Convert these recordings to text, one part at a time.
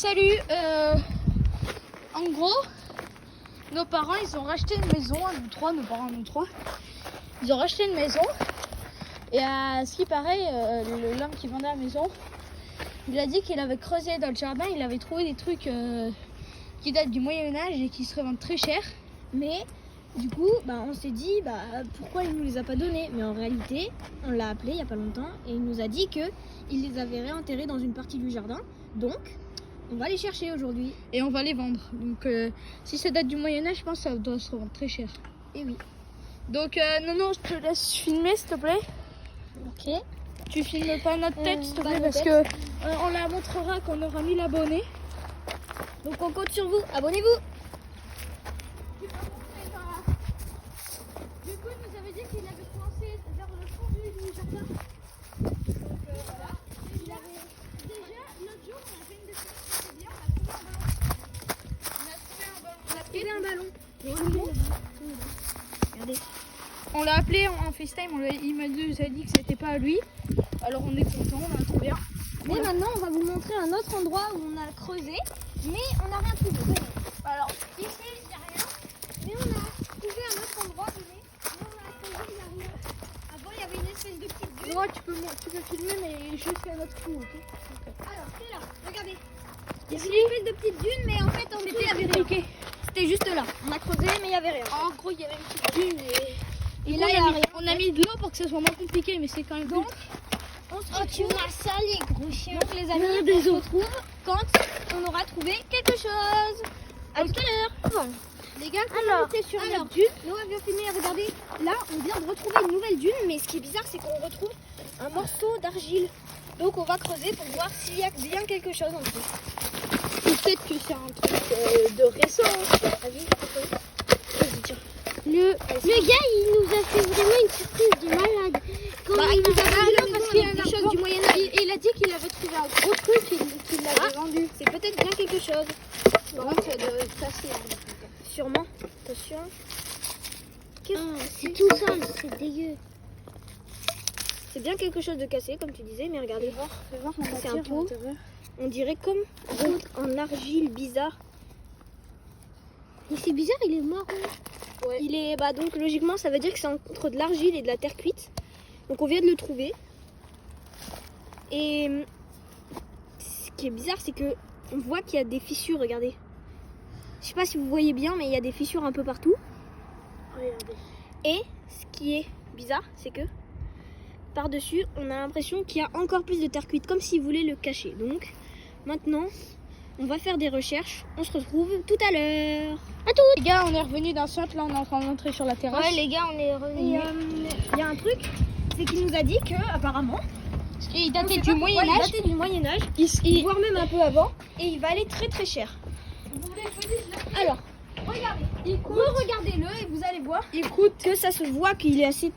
salut. En gros, nos parents, ils ont racheté une maison, nous trois, nos parents, nous trois. Ils ont racheté une maison. Et à ce qui paraît, l'homme qui vendait la maison, il a dit qu'il avait creusé dans le jardin, il avait trouvé des trucs qui datent du Moyen-Âge et qui se revendent très cher. Mais du coup, on s'est dit pourquoi il nous les a pas donnés. Mais en réalité, on l'a appelé il y a pas longtemps et il nous a dit que il les avait réenterrés dans une partie du jardin. Donc, on va les chercher aujourd'hui. Et on va les vendre. Donc, si ça date du Moyen-Âge, je pense que ça doit se revendre très cher. Et oui. Donc, non, je te laisse filmer, s'il te plaît. Ok. Tu filmes pas notre tête, s'il te plaît, nos parce têtes. que on la montrera quand on aura 1000 abonnés. Donc on compte sur vous. Abonnez-vous. Du coup, il nous avait dit qu'il avait commencé vers le fond du jardin. Donc voilà. Il avait déjà, l'autre jour, on a fait une découverte, c'était bien, on a trouvé un ballon. Regardez. On l'a appelé en FaceTime, il nous a dit que c'était pas à lui. Alors on est content, on a trouvé un. Mais maintenant, on va vous montrer un autre endroit où on a creusé, mais on n'a rien trouvé. Alors, ici, il n'y a rien. Mais on a trouvé un autre endroit, mais on a creusé, il n'y a rien. Avant, il y avait une espèce de petite dune. Moi, tu peux filmer, mais juste à notre coup, ok? Alors, c'est là, regardez. Il y Ici, avait une espèce de petite dune, mais en fait, en dessous, il y avait rien. ok. C'était juste là. On a creusé, mais il n'y avait rien. En gros, il y avait une petite dune et là, il y a rien. on a mis de l'eau pour que ce soit moins compliqué, mais c'est quand même Donc, bon. on se Oh, tu retrouve. m'as sali, gros chien. Donc, les amis, on se retrouve quand on aura trouvé quelque chose. À tout à l'heure. Bon. Les gars, Alors, on était sur notre dune. Noah vient filmer, regardez. Là, on vient de retrouver une nouvelle dune, mais ce qui est bizarre, c'est qu'on retrouve un morceau d'argile. Donc, on va creuser pour voir s'il y a bien quelque chose en dessous. Peut-être que c'est un truc de récent. Vas-y, tiens. Le gars, il nous a fait vraiment une surprise de malade. Quand Il nous a Ah vendu non, la parce maison qu'il y a avec un des choses arbre. du Moyen-Âge. Il a dit qu'il avait trouvé un gros truc et qu'il l'avait vendu. C'est peut-être bien quelque chose. Par contre, ça doit être cassé. Sûrement. Attention. c'est tout sale, c'est dégueu. C'est bien quelque chose de cassé, comme tu disais, mais regardez. Fais voir en C'est un matière, pot. à l'intérieur. On dirait comme en argile bizarre. Mais c'est bizarre, il est marron. Il est donc logiquement ça veut dire que c'est entre de l'argile et de la terre cuite. Donc on vient de le trouver. Et ce qui est bizarre, c'est que on voit qu'il y a des fissures, regardez. Je sais pas si vous voyez bien, mais il y a des fissures un peu partout. Regardez. Et ce qui est bizarre, c'est que par-dessus, on a l'impression qu'il y a encore plus de terre cuite, comme s'ils voulaient le cacher. Donc maintenant, on va faire des recherches. On se retrouve tout à l'heure. Les gars, on est revenu d'un centre, là on est en train de rentrer sur la terrasse. Ouais, les gars, on est Et revenus. il y a un truc, c'est qu'il nous a dit que apparemment, Il on datait sait du pas pourquoi, il Moyen-Âge. datait du Moyen-Âge, Il- voire même un peu avant, et il va aller très très cher. Alors, regardez, regardez-le et vous allez voir Il coûte, que ça se voit qu'il est assez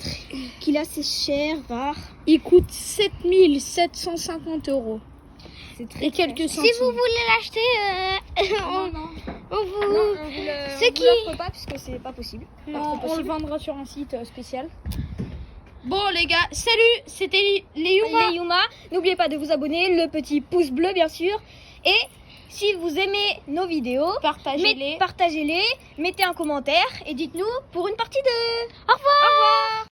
cher, rare. il coûte 7750 €. C'est très Et quelques Si centimes. vous voulez l'acheter, on non. vous... Non, on vous le, C'est on vous qui l'offre pas puisque c'est pas possible. Pas Non, trop on le possible. vendra sur un site spécial. Bon les gars, salut, c'était les Yuma. Les Yuma, n'oubliez pas de vous abonner, le petit pouce bleu bien sûr. Et si vous aimez nos vidéos, Partagez-les. partagez-les, mettez un commentaire et dites-nous pour une partie 2. Au revoir.